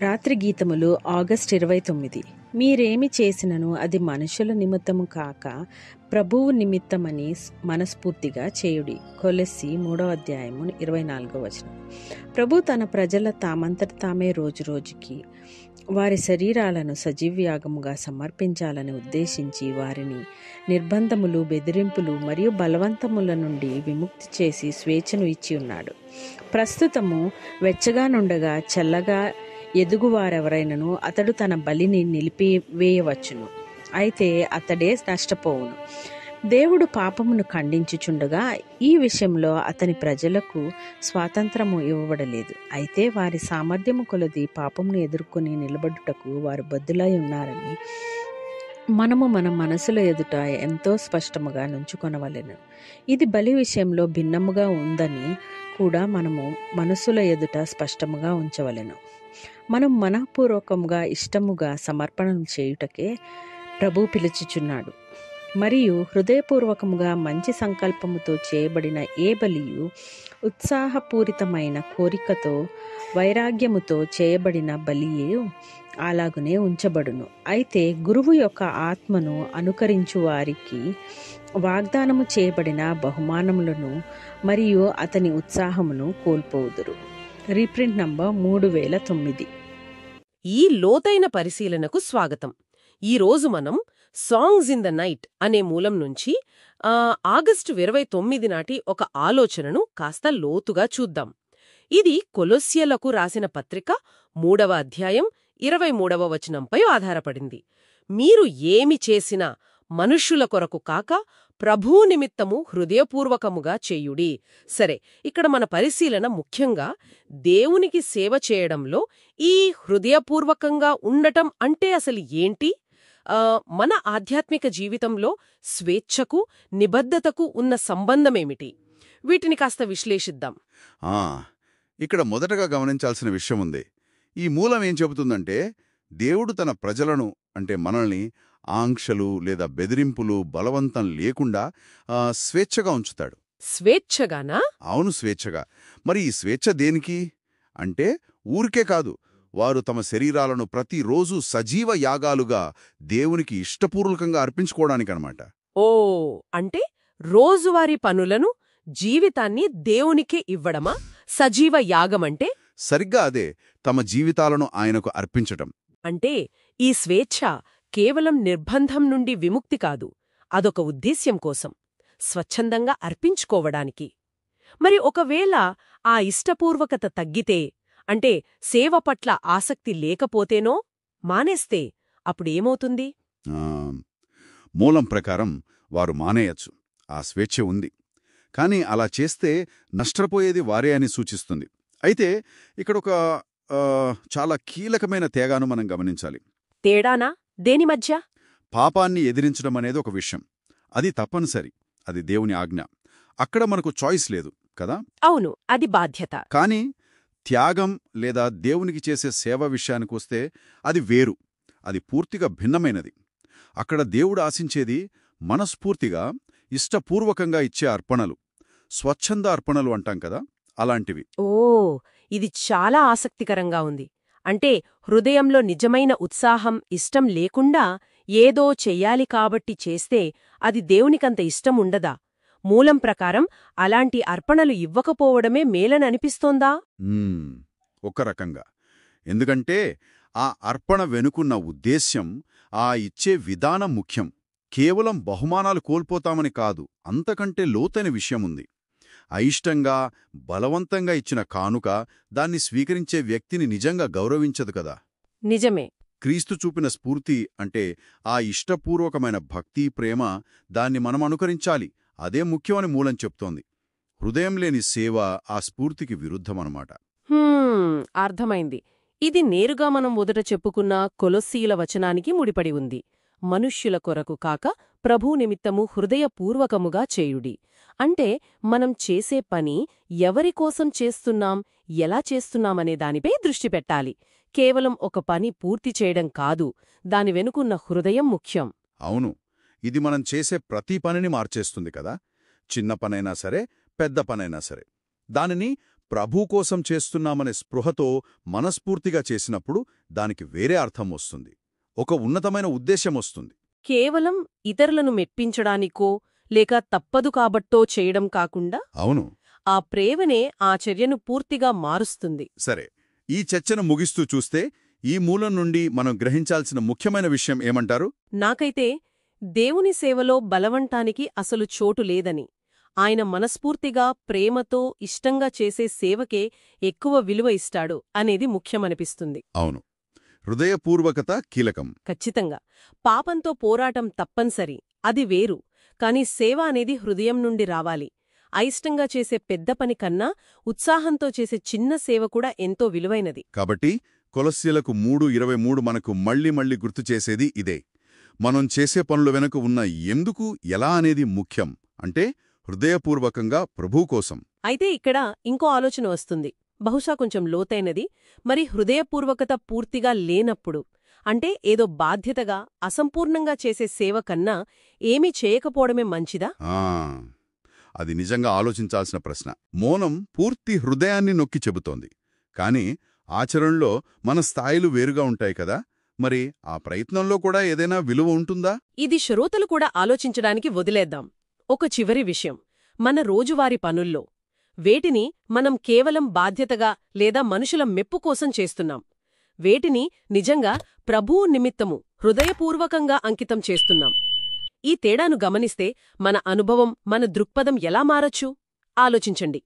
రాత్రి గీతములు ఆగస్టు 29. మీరేమి చేసినను అది మనుషుల నిమిత్తము కాక ప్రభువు నిమిత్తమని మనస్ఫూర్తిగా చేయుడి. కొలస్సీ 3:24. ప్రభు తన ప్రజల తామంతట తామే రోజురోజుకి వారి శరీరాలను సజీవయాగముగా సమర్పించాలని ఉద్దేశించి వారిని నిర్బంధములు, బెదిరింపులు మరియు బలవంతముల నుండి విముక్తి చేసి స్వేచ్ఛను ఇచ్చి ఉన్నాడు. ప్రస్తుతము వెచ్చగా నుండగా చల్లగా ఎదుగువారెవరైనను అతడు తన బలిని నిలిపివేయవచ్చును, అయితే అతడే నష్టపోవును. దేవుడు పాపమును ఖండించుచుండగా ఈ విషయంలో అతని ప్రజలకు స్వాతంత్రము ఇవ్వబడలేదు. అయితే వారి సామర్థ్యము కొలది పాపమును ఎదుర్కొని నిలబడుటకు వారు బద్దులై ఉన్నారని మనము మన మనసుల ఎదుట ఎంతో స్పష్టముగా నుంచుకొనవలెను. ఇది బలి విషయంలో భిన్నముగా ఉందని కూడా మనము మనసుల ఎదుట స్పష్టముగా ఉంచవలెను. మనం మనఃపూర్వకముగా ఇష్టముగా సమర్పణం చేయుటకే ప్రభు పిలుచుచున్నాడు. మరియు హృదయపూర్వకముగా మంచి సంకల్పముతో చేయబడిన ఏ బలియు ఉత్సాహపూరితమైన కోరికతో వైరాగ్యముతో చేయబడిన బలియు అలాగునే ఉంచబడును. అయితే గురువు యొక్క ఆత్మను అనుకరించు వారికి వాగ్దానము చేయబడిన బహుమానములను మరియు అతని ఉత్సాహమును కోల్పోవుదురు. Reprint number 3009. ఈ లోతైన పరిశీలనకు స్వాగతం. ఈరోజు మనం సాంగ్స్ ఇన్ ద నైట్ అనే మూలం నుంచి ఆగస్టు 29 నాటి ఒక ఆలోచనను కాస్త లోతుగా చూద్దాం. ఇది కొలొస్సీలకు రాసిన పత్రిక 3వ అధ్యాయం 23వ వచనంపై ఆధారపడింది. మీరు ఏమి చేసినా మనుష్యుల కొరకు కాక ప్రభువు నిమిత్తము హృదయపూర్వకముగా చేయుడి. సరే, ఇక్కడ మన పరిశీలన ముఖ్యంగా దేవునికి సేవ చేయడంలో ఈ హృదయపూర్వకంగా ఉండటం అంటే అసలు ఏంటి? మన ఆధ్యాత్మిక జీవితంలో స్వేచ్ఛకు, నిబద్ధతకు ఉన్న సంబంధమేమిటి? వీటిని కాస్త విశ్లేషిద్దాం. ఇక్కడ మొదటగా గమనించాల్సిన విషయం ఉంది. ఈ మూలం ఏం చెబుతుందంటే, దేవుడు తన ప్రజలను అంటే మనల్ని ఆంక్షలు లేదా బెదిరింపులు, బలవంతం లేకుండా స్వేచ్ఛగా ఉంచుతాడు. స్వేచ్ఛగానా? అవును, స్వేచ్ఛగా. మరి ఈ స్వేచ్ఛ దేనికి అంటే ఊరికే కాదు, వారు తమ శరీరాలను ప్రతిరోజు సజీవ యాగాలుగా దేవునికి ఇష్టపూర్వకంగా అర్పించుకోవడానికనమాట. ఓ, అంటే రోజువారీ పనులను, జీవితాన్ని దేవునికే ఇవ్వడమా సజీవ యాగమంటే? సరిగ్గా అదే, తమ జీవితాలను ఆయనకు అర్పించటం. అంటే ఈ స్వేచ్ఛ కేవలం నిర్బంధం నుండి విముక్తి కాదు, అదొక ఉద్దేశ్యం కోసం, స్వచ్ఛందంగా అర్పించుకోవడానికి. మరి ఒకవేళ ఆ ఇష్టపూర్వకత తగ్గితే, అంటే సేవ పట్ల ఆసక్తి లేకపోతేనో, మానేస్తే అప్పుడేమవుతుంది? మూలం ప్రకారం వారు మానేయచ్చు, ఆ స్వేచ్ఛ ఉంది. కానీ అలా చేస్తే నష్టపోయేది వారే అని సూచిస్తుంది. అయితే ఇక్కడొక చాలా కీలకమైన తేగాను మనం గమనించాలి. తేడానా? దేని మధ్య? పాపాన్ని ఎదిరించడం అనేది ఒక విషయం, అది తప్పనిసరి, అది దేవుని ఆజ్ఞ. అక్కడ మనకు చాయిస్ లేదు కదా. అవును, అది బాధ్యత. కానీ త్యాగం లేదా దేవునికి చేసే సేవ విషయానికొస్తే అది వేరు, అది పూర్తిగా భిన్నమైనది. అక్కడ దేవుడు ఆశించేది మనస్ఫూర్తిగా, ఇష్టపూర్వకంగా ఇచ్చే అర్పణలు, స్వచ్ఛంద అర్పణలు అంటాం కదా, అలాంటివి. ఓ, ఇది చాలా ఆసక్తికరంగా ఉంది. అంటే హృదయంలో నిజమైన ఉత్సాహం, ఇష్టం లేకుండా ఏదో చెయ్యాలి కాబట్టి చేస్తే అది దేవునికంత ఇష్టం ఉండదా? మూలం ప్రకారం అలాంటి అర్పణలు ఇవ్వకపోవడమే మేలననిపిస్తోందా? ఒక రకంగా. ఎందుకంటే ఆ అర్పణ వెనుకున్న ఉద్దేశ్యం, ఆ ఇచ్చే విధానం ముఖ్యం. కేవలం బహుమానాలు కోల్పోతామని కాదు, అంతకంటే లోతైన విషయముంది. అయిష్టంగా, బలవంతంగా ఇచ్చిన కానుక దాన్ని స్వీకరించే వ్యక్తిని నిజంగా గౌరవించదు కదా. నిజమే. క్రీస్తు చూపిన స్ఫూర్తి అంటే ఆ ఇష్టపూర్వకమైన భక్తి, ప్రేమ, దాన్ని మనం అనుకరించాలి. అదే ముఖ్యమని మూలం చెప్తోంది. హృదయం లేని సేవ ఆ స్ఫూర్తికి విరుద్ధమనమాట. అర్థమైంది. ఇది నేరుగా మనం మొదట చెప్పుకున్న కొలొస్సీల వచనానికి ముడిపడి ఉంది. మనుష్యుల కొరకు కాక ప్రభు నిమిత్తము హృదయపూర్వకముగా చేయుడి. అంటే మనం చేసే పని ఎవరికోసం చేస్తున్నాం, ఎలా చేస్తున్నామనే దానిపై దృష్టి పెట్టాలి. కేవలం ఒక పని పూర్తి చేయడం కాదు, దాని వెనుకున్న హృదయం ముఖ్యం. అవును, ఇది మనం చేసే ప్రతి పనిని మార్చేస్తుంది కదా. చిన్న పనైనా సరే, పెద్ద పనైనా సరే, దానిని ప్రభు కోసం చేస్తున్నామనే స్పృహతో మనస్ఫూర్తిగా చేసినప్పుడు దానికి వేరే అర్థం వస్తుంది. ఒక ఉన్నతమైన ఉద్దేశ్యం వస్తుంది. కేవలం ఇతరులను మెప్పించడానికో లేక తప్పదు కాబట్టో చేయడం కాకుండా అవును. ఆ ప్రేమనే ఆ చర్యను పూర్తిగా మారుస్తుంది. సరే, ఈ చర్చను ముగిస్తూ చూస్తే ఈ మూలం నుండి మనం గ్రహించాల్సిన ముఖ్యమైన విషయం ఏమంటారు? నాకైతే దేవుని సేవలో బలవంతానికి అసలు చోటు లేదని, ఆయన మనస్ఫూర్తిగా ప్రేమతో ఇష్టంగా చేసే సేవకే ఎక్కువ విలువ ఇస్తాడు అనేది ముఖ్యమనిపిస్తుంది. అవును, హృదయపూర్వకత కీలకం. ఖచ్చితంగా. పాపంతో పోరాటం తప్పనిసరి, అది వేరు. కాని సేవ అనేది హృదయం నుండి రావాలి. అయిష్టంగా చేసే పెద్ద పని కన్నా ఉత్సాహంతో చేసే చిన్న సేవ కూడా ఎంతో విలువైనది. కాబట్టి కొలస్సీలకు 3:23 మనకు మళ్ళీ మళ్ళీ గుర్తు చేసేది ఇదే. మనం చేసే పనుల వెనుక ఉన్న ఎందుకు, ఎలా అనేది ముఖ్యం. అంటే హృదయపూర్వకంగా ప్రభు కోసం. అయితే ఇక్కడ ఇంకో ఆలోచన వస్తుంది, బహుశా కొంచెం లోతైనది. మరి హృదయపూర్వకత పూర్తిగా లేనప్పుడు, అంటే ఏదో బాధ్యతగా అసంపూర్ణంగా చేసే సేవ కన్నా ఏమీ చేయకపోవడమే మంచిదా? అది నిజంగా ఆలోచించాల్సిన ప్రశ్న. మౌనం పూర్తి హృదయాన్ని నొక్కి చెబుతోంది. కాని ఆచరణలో మన స్థాయిలు వేరుగా ఉంటాయి కదా. మరి ఆ ప్రయత్నంలో కూడా ఏదైనా విలువ ఉంటుందా? ఇది శ్రోతలు కూడా ఆలోచించడానికి వదిలేద్దాం. ఒక చివరి విషయం, మన రోజువారీ పనుల్లో వేటిని మనం కేవలం బాధ్యతగా లేదా మనుషుల మెప్పు కోసం చేస్తున్నాం, వేటిని నిజంగా ప్రభువు నిమిత్తము హృదయపూర్వకంగా అంకితం చేస్తున్నాం? ఈ తేడాను గమనిస్తే మన అనుభవం, మన దృక్పథం ఎలా మారచ్చు? ఆలోచించండి.